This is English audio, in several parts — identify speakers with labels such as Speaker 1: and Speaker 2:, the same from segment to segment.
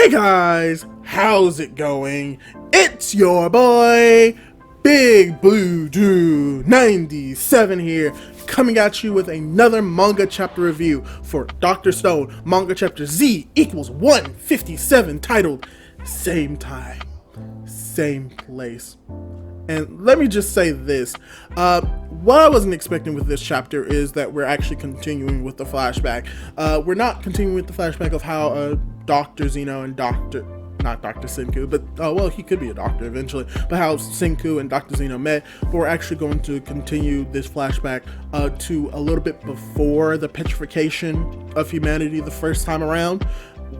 Speaker 1: Hey guys, how's it going? It's your boy, Big Blue Dude 97 here, coming at you with another manga chapter review for Dr. Stone, manga chapter Z equals 157, titled Same Time, Same Place. And let me just say this, what I wasn't expecting with this chapter is that we're actually continuing with the flashback. We're not continuing with the flashback of how Dr. Zeno and not Dr. Senku, but, well, he could be a doctor eventually, but how Senku and Dr. Zeno met. But we're actually going to continue this flashback to a little bit before the petrification of humanity the first time around,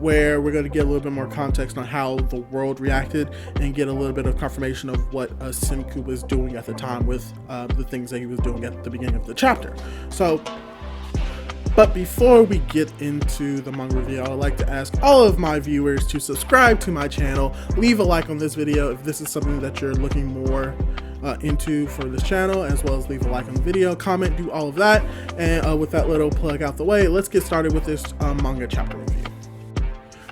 Speaker 1: where we're going to get a little bit more context on how the world reacted and get a little bit of confirmation of what Senku was doing at the time with the things that he was doing at the beginning of the chapter. But before we get into the manga review, I would like to ask all of my viewers to subscribe to my channel, leave a like on this video if this is something that you're looking more into for this channel, as well as leave a like on the video, comment, do all of that. And with that little plug out the way, let's get started with this manga chapter review.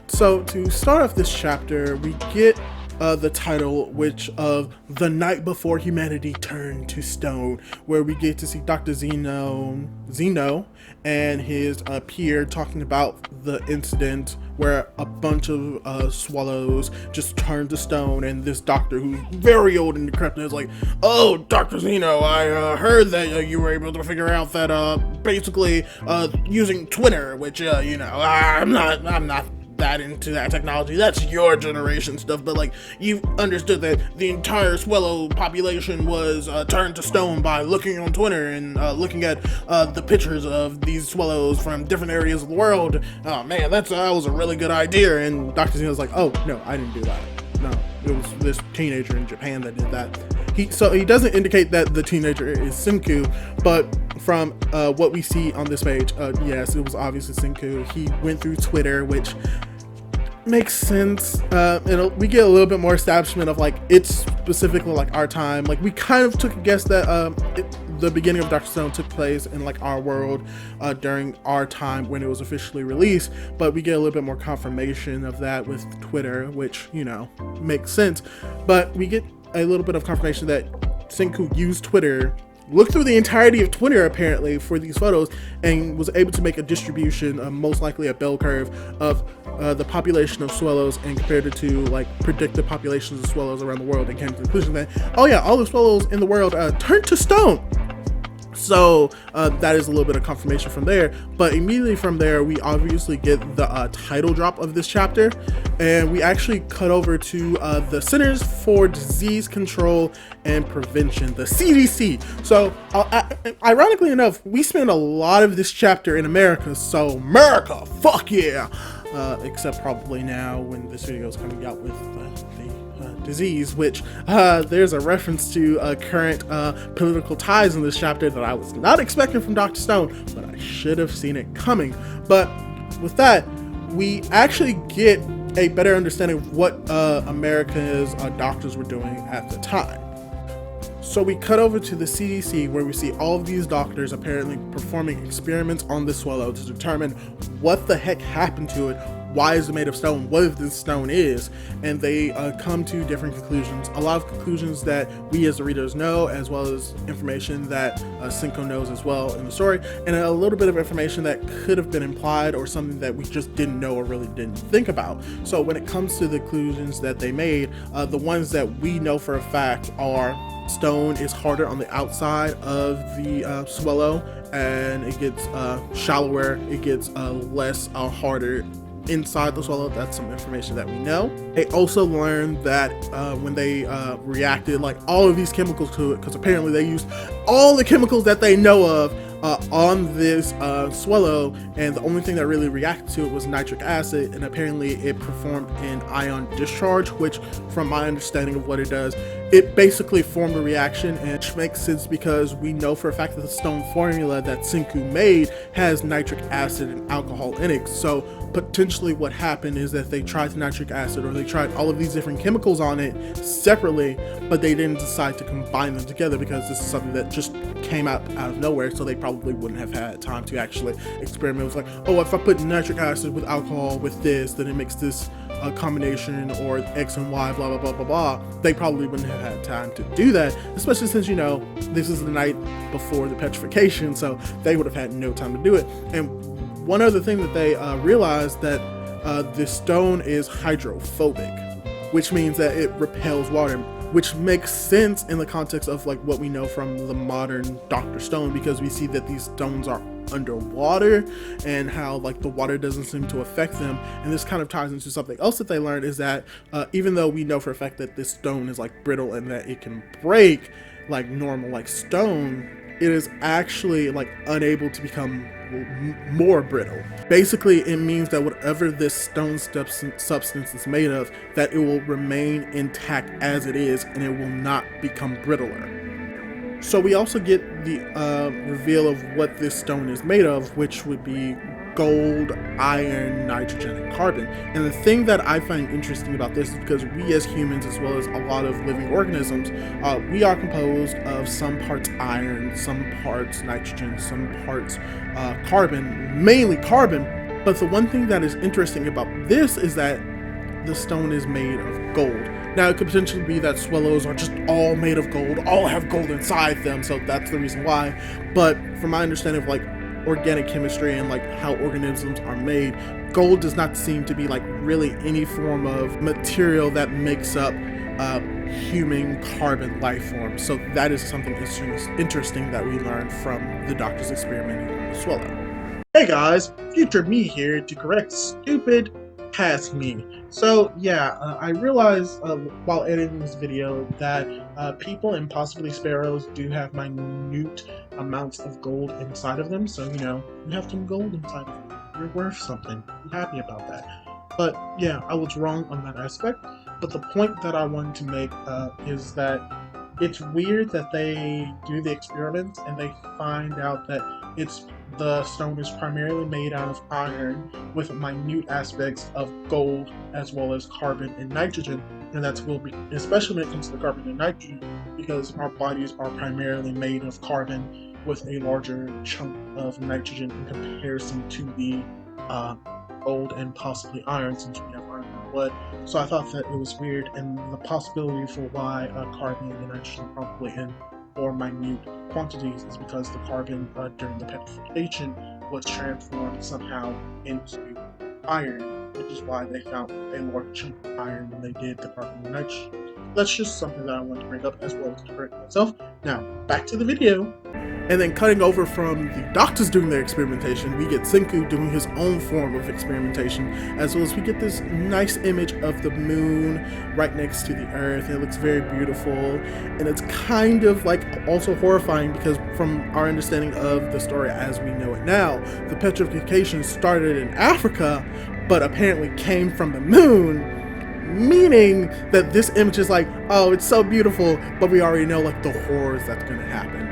Speaker 1: So to start off this chapter, we get the title, which of The Night Before Humanity Turned to Stone, where we get to see Dr. Zeno and his peer talking about the incident where a bunch of swallows just turned to stone, and this doctor who's very old and decrepit is like, "Oh, Dr. Zeno, I heard that you were able to figure out that basically using Twitter, which I'm not that into that technology, that's your generation stuff, but like, you understood that the entire swallow population was turned to stone by looking on Twitter and looking at the pictures of these swallows from different areas of the world. Oh man, that was a really good idea." And Dr. Zeno's like, "Oh no, I didn't do that. No, it was this teenager in Japan that did that." So he doesn't indicate that the teenager is Senku, but from what we see on this page, yes, it was obviously Senku. He went through Twitter, which makes sense. We get a little bit more establishment of like, it's specifically like our time. Like, we kind of took a guess that the beginning of Dr. Stone took place in like our world during our time when it was officially released, but we get a little bit more confirmation of that with Twitter, which, makes sense. But we get a little bit of confirmation that Senku used Twitter, looked through the entirety of Twitter apparently for these photos, and was able to make a distribution, most likely a bell curve, of the population of swallows and compared it to like predicted populations of swallows around the world, and came to the conclusion that, oh yeah, all the swallows in the world turned to stone. So that is a little bit of confirmation from there. But immediately from there, we obviously get the title drop of this chapter, and we actually cut over to the Centers for Disease Control and Prevention, the CDC. So ironically enough, we spend a lot of this chapter in America, so America, fuck yeah. Except probably now when this video is coming out with the disease, which there's a reference to current political ties in this chapter that I was not expecting from Dr. Stone, but I should have seen it coming. But with that, we actually get a better understanding of what America's doctors were doing at the time. So we cut over to the CDC, where we see all of these doctors apparently performing experiments on the swallow to determine what the heck happened to it, why is it made of stone, what this stone is, and they come to different conclusions. A lot of conclusions that we as the readers know, as well as information that Senku knows as well in the story, and a little bit of information that could have been implied or something that we just didn't know or really didn't think about. So when it comes to the conclusions that they made, the ones that we know for a fact are stone is harder on the outside of the swallow, and it gets shallower, it gets less harder inside the swallow. That's some information that we know. They also learned that when they reacted like all of these chemicals to it, because apparently they used all the chemicals that they know of on this swallow, and the only thing that really reacted to it was nitric acid, and apparently it performed an ion discharge, which from my understanding of what it does, it basically formed a reaction, and it makes sense because we know for a fact that the stone formula that Senku made has nitric acid and alcohol in it. So potentially what happened is that they tried nitric acid, or they tried all of these different chemicals on it separately, but they didn't decide to combine them together because this is something that just came out of nowhere, so they probably wouldn't have had time to actually experiment with like, oh, if I put nitric acid with alcohol with this, then it makes this combination or X and Y, blah, blah, blah, blah, blah, they probably wouldn't have had time to do that, especially since, this is the night before the petrification, so they would have had no time to do it. And one other thing that they realized that the stone is hydrophobic, which means that it repels water, which makes sense in the context of like what we know from the modern Dr. Stone, because we see that these stones are underwater and how like the water doesn't seem to affect them. And this kind of ties into something else that they learned, is that even though we know for a fact that this stone is like brittle and that it can break like normal like stone, it is actually like unable to become more brittle. Basically, it means that whatever this stone substance is made of, that it will remain intact as it is and it will not become brittler. So we also get the reveal of what this stone is made of, which would be gold, iron, nitrogen, and carbon. And the thing that I find interesting about this is because we as humans, as well as a lot of living organisms, we are composed of some parts iron, some parts nitrogen, some parts carbon, mainly carbon. But the one thing that is interesting about this is that the stone is made of gold. Now, it could potentially be that swallows are just all made of gold, all have gold inside them, so that's the reason why. But from my understanding of like organic chemistry and like how organisms are made, gold does not seem to be like really any form of material that makes up human carbon life form. So that is something interesting that we learned from the doctors experimenting on the swallow. Hey guys, future me here to correct stupid past me. So yeah, I realized while editing this video that people and possibly sparrows do have minute amounts of gold inside of them. So you have some gold inside of you. You're worth something. I'm happy about that. But yeah, I was wrong on that aspect. But the point that I wanted to make is that it's weird that they do the experiments and they find out that the stone is primarily made out of iron with minute aspects of gold as well as carbon and nitrogen, and that's will be especially when it comes to the carbon and nitrogen, because our bodies are primarily made of carbon with a larger chunk of nitrogen in comparison to the gold and possibly iron, since we have iron in our blood. So I thought that it was weird, and the possibility for why carbon and nitrogen are probably in more minute quantities is because the carbon during the petrification was transformed somehow into iron, which is why they found a large chunk of iron when they did the carbon and nitrogen. That's just something that I want to bring up as well as to correct myself. Now, back to the video. And then cutting over from the doctors doing their experimentation, we get Senku doing his own form of experimentation, as well as we get this nice image of the moon right next to the earth. It looks very beautiful, and it's kind of like also horrifying, because from our understanding of the story as we know it now, the petrification started in Africa, but apparently came from the moon, meaning that this image is like, oh, it's so beautiful, but we already know like the horrors that's going to happen.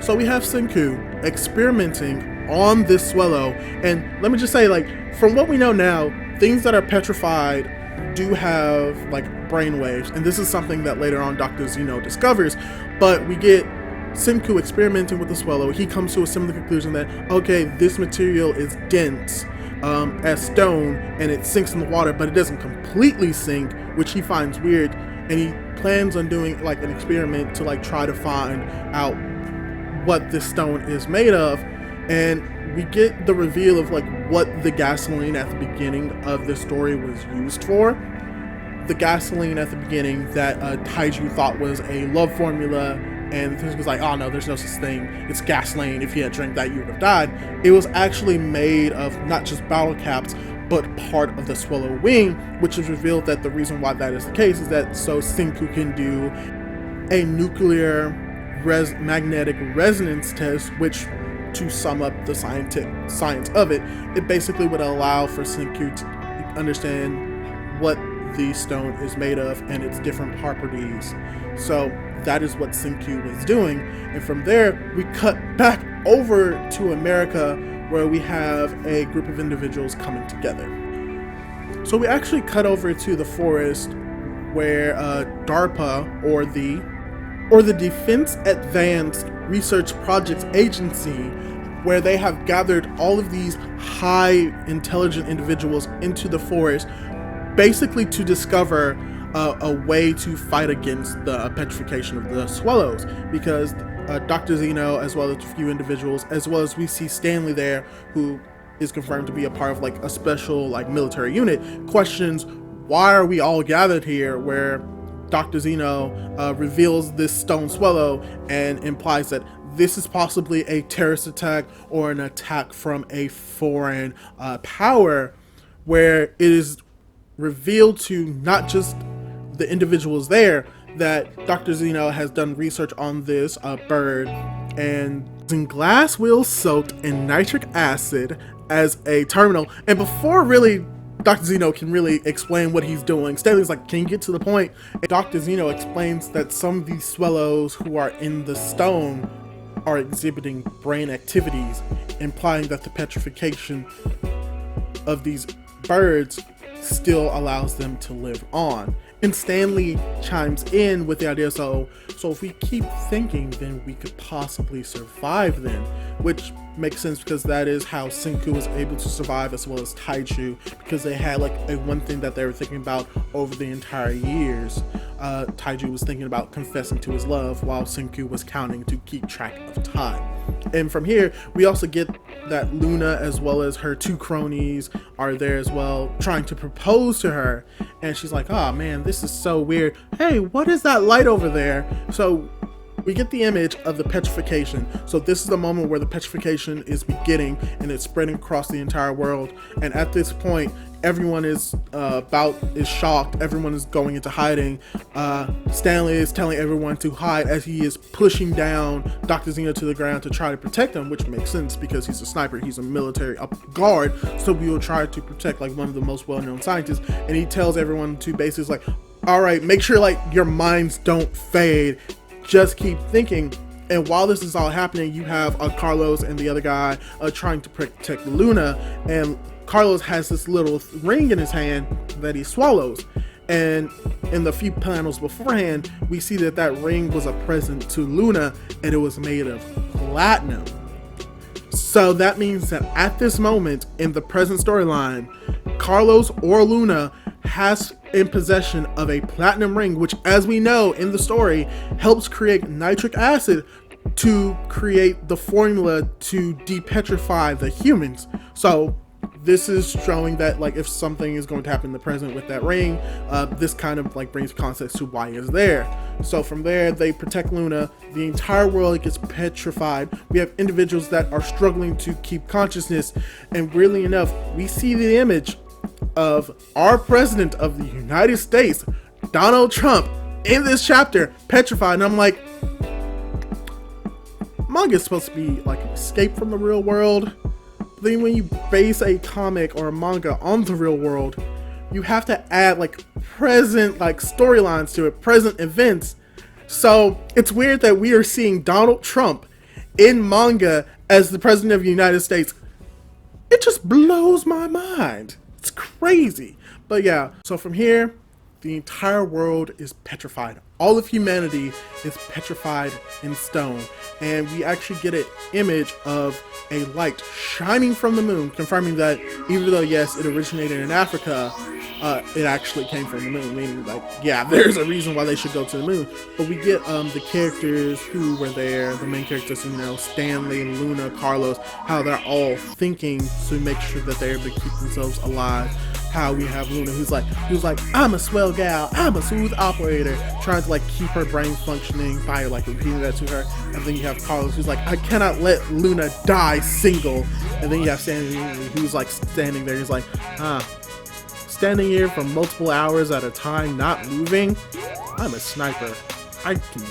Speaker 1: So we have Senku experimenting on this swallow, and let me just say, like, from what we know now, things that are petrified do have like brainwaves, and this is something that later on Dr. Zeno discovers. But we get Senku experimenting with the swallow. He comes to a similar conclusion that, okay, this material is dense as stone and it sinks in the water, but it doesn't completely sink, which he finds weird, and he plans on doing like an experiment to like try to find out what this stone is made of. And we get the reveal of like what the gasoline at the beginning of the story was used for. The gasoline at the beginning that Taiju thought was a love formula, and he was like, oh no, there's no such thing, it's gasoline, if you had drank that you would have died. It was actually made of not just bottle caps, but part of the swallow wing, which is revealed that the reason why that is the case is that so Senku can do a nuclear magnetic resonance test, which, to sum up the science of it, it basically would allow for Senku to understand what the stone is made of and its different properties. So that is what Senku was doing, and from there we cut back over to America, where we have a group of individuals coming together. So we actually cut over to the forest where DARPA, or the Defense Advanced Research Projects Agency, where they have gathered all of these high intelligent individuals into the forest basically to discover a way to fight against the petrification of the swallows, because Dr. Zeno, as well as a few individuals, as well as we see Stanley there, who is confirmed to be a part of like a special like military unit, questions why are we all gathered here, where Dr. Zeno reveals this stone swallow and implies that this is possibly a terrorist attack or an attack from a foreign power, where it is revealed to not just the individuals there that Dr. Zeno has done research on this bird and using glass wheels soaked in nitric acid as a terminal. And before really Dr. Zeno can really explain what he's doing, Stanley's like, can you get to the point? And Dr. Zeno explains that some of these swallows who are in the stone are exhibiting brain activities, implying that the petrification of these birds still allows them to live on. And Stanley chimes in with the idea, so if we keep thinking, then we could possibly survive then, which makes sense because that is how Senku was able to survive, as well as Taiju, because they had like a one thing that they were thinking about over the entire years. Taiju was thinking about confessing to his love, while Senku was counting to keep track of time. And from here, we also get that Luna, as well as her two cronies, are there as well, trying to propose to her. And she's like, oh man, this is so weird. Hey, what is that light over there? So we get the image of the petrification. So this is the moment where the petrification is beginning and it's spreading across the entire world. And at this point, everyone is shocked. Everyone is going into hiding. Stanley is telling everyone to hide as he is pushing down Dr. Zeno to the ground to try to protect him, which makes sense because he's a sniper. He's a military guard, so we will try to protect like one of the most well-known scientists. And he tells everyone to basically like, all right, make sure like your minds don't fade. Just keep thinking. And while this is all happening, you have Carlos and the other guy trying to protect Luna, and Carlos has this little ring in his hand that he swallows. And in the few panels beforehand, we see that that ring was a present to Luna, and it was made of platinum. So that means that at this moment in the present storyline, Carlos or Luna has in possession of a platinum ring, which, as we know in the story, helps create nitric acid to create the formula to depetrify the humans. So this is showing that like if something is going to happen in the present with that ring, this kind of like brings context to why it's there. So from there, they protect Luna. The entire world gets petrified. We have individuals that are struggling to keep consciousness, and weirdly enough, we see the image of our president of the United States, Donald Trump, in this chapter, petrified. And I'm like, manga is supposed to be like an escape from the real world. But then when you base a comic or a manga on the real world, you have to add like present like storylines to it, present events. So it's weird that we are seeing Donald Trump in manga as the president of the United States. It just blows my mind. It's crazy. But yeah, so from here, the entire world is petrified. All of humanity is petrified in stone. And we actually get an image of a light shining from the moon, confirming that even though, yes, it originated in Africa, it actually came from the moon, meaning like, yeah, there's a reason why they should go to the moon. But we get the characters who were there, the main characters, you know, Stanley, Luna, Carlos, how they're all thinking to make sure that they're able to keep themselves alive. How we have Luna who's like, I'm a swell gal, I'm a smooth operator, trying to like keep her brain functioning by like repeating that to her. And then you have Carlos who's like, I cannot let Luna die single. And then you have Stanley who's like standing there, he's like, standing here for multiple hours at a time, not moving. I'm a sniper, I can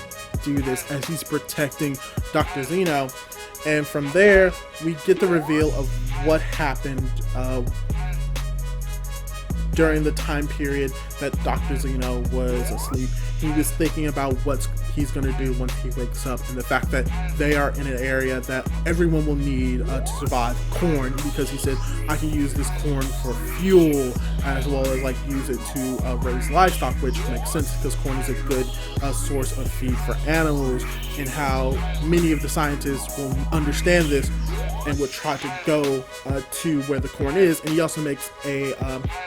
Speaker 1: do this, as he's protecting Dr. Zeno. And from there, we get the reveal of what happened during the time period that Dr. Zeno was asleep. He was thinking about what he's going to do once he wakes up, and the fact that they are in an area that everyone will need to survive, corn, because he said, I can use this corn for fuel, as well as like use it to raise livestock, which makes sense because corn is a good source of feed for animals, and how many of the scientists will understand this and would try to go to where the corn is. And he also makes a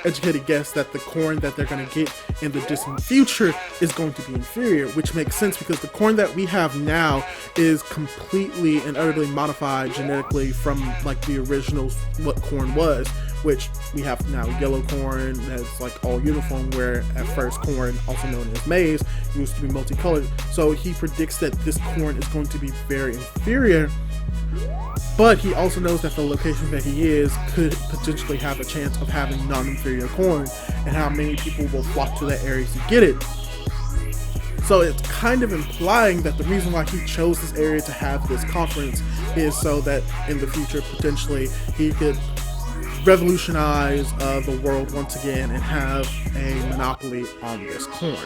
Speaker 1: educated guess that the corn that they're going to get in the distant future is going to be inferior, which makes sense because the corn that we have now is completely and utterly modified genetically from like the original what corn was, which we have now yellow corn that's like all uniform, where at first corn, also known as maize, used to be multicolored. So he predicts that this corn is going to be very inferior, but he also knows that the location that he is could potentially have a chance of having non-inferior corn, and how many people will flock to that area to get it. So it's kind of implying that the reason why he chose this area to have this conference is so that in the future potentially he could revolutionize the world once again and have a monopoly on this corn.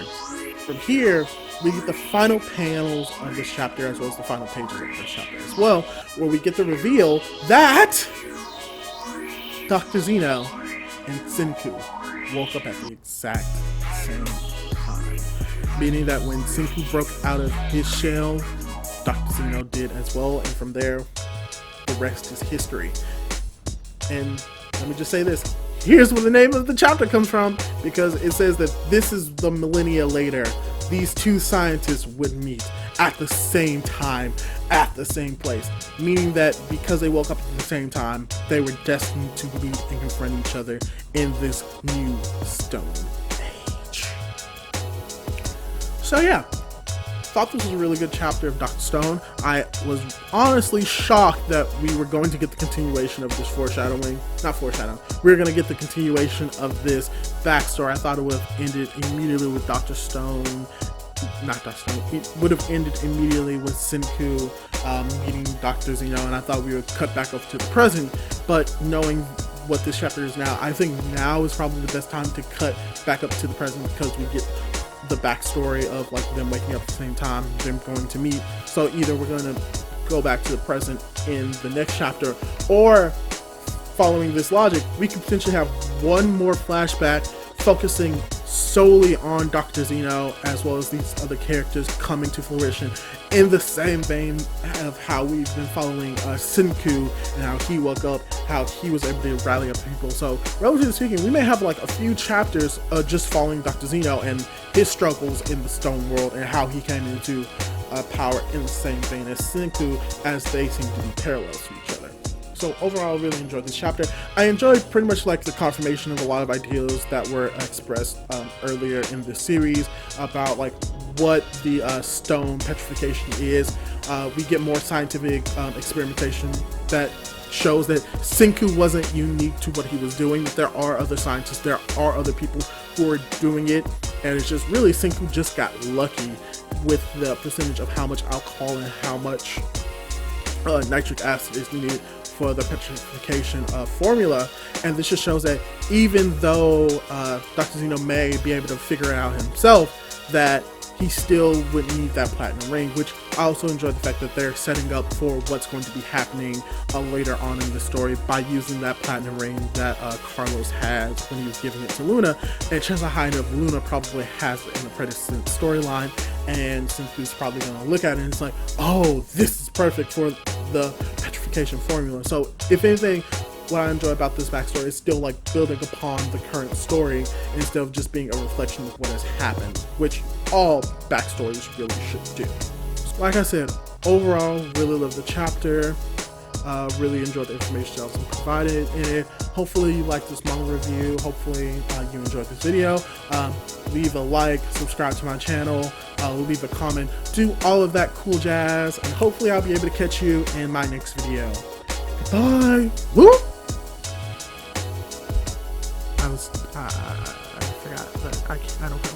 Speaker 1: From here, we get the final panels of this chapter, as well as the final pages of this chapter as well, where we get the reveal that Dr. Zeno and Senku woke up at the exact same time. Meaning that when Senku broke out of his shell, Dr. Zeno did as well, and from there, the rest is history. And let me just say this, here's where the name of the chapter comes from, because it says that this is the millennia later. These two scientists would meet at the same time, at the same place. Meaning that because they woke up at the same time, they were destined to meet and confront each other in this new stone age. So yeah, thought this was a really good chapter of Dr. Stone. I was honestly shocked that we were going to get the continuation of this foreshadowing. Not foreshadowing. We were going to get the continuation of this backstory. I thought it would have ended immediately with Dr. Stone. Not Dr. Stone. It would have ended immediately with Senku meeting Dr. Zeno, and I thought we would cut back up to the present. But knowing what this chapter is now, I think now is probably the best time to cut back up to the present, because we get the backstory of like them waking up at the same time, them going to meet. So either we're going to go back to the present in the next chapter, or following this logic, we could potentially have one more flashback focusing solely on Dr. Zeno, as well as these other characters coming to fruition in the same vein of how we've been following Senku and how he woke up, how he was able to rally up people. So relatively speaking, we may have like a few chapters just following Dr. Zeno and his struggles in the stone world, and how he came into power in the same vein as Senku, as they seem to be parallel to each other. So overall, I really enjoyed this chapter. I enjoyed pretty much like the confirmation of a lot of ideas that were expressed earlier in the series about like what the stone petrification is. We get more scientific experimentation that shows that Senku wasn't unique to what he was doing, that there are other scientists, there are other people who are doing it, and it's just really Senku just got lucky with the percentage of how much alcohol and how much nitric acid is needed for the petrification formula. And this just shows that even though Dr. Zeno may be able to figure it out himself, that he still would need that platinum ring, which I also enjoy the fact that they're setting up for what's going to be happening later on in the story by using that platinum ring that Carlos has when he was giving it to Luna. And chances are high enough Luna probably has it in the predecessor storyline, and Senku's probably going to look at it and it's like, oh, this is perfect for the petrification formula. So if anything, what I enjoy about this backstory is still like building upon the current story instead of just being a reflection of what has happened, which all backstories really should do. So like I said, overall, really love the chapter. Really enjoyed the information that was provided in it. Hopefully you liked this manga review. Hopefully you enjoyed this video. Leave a like, subscribe to my channel, leave a comment, do all of that cool jazz, and hopefully I'll be able to catch you in my next video. Bye. Woo! I forgot, but I don't have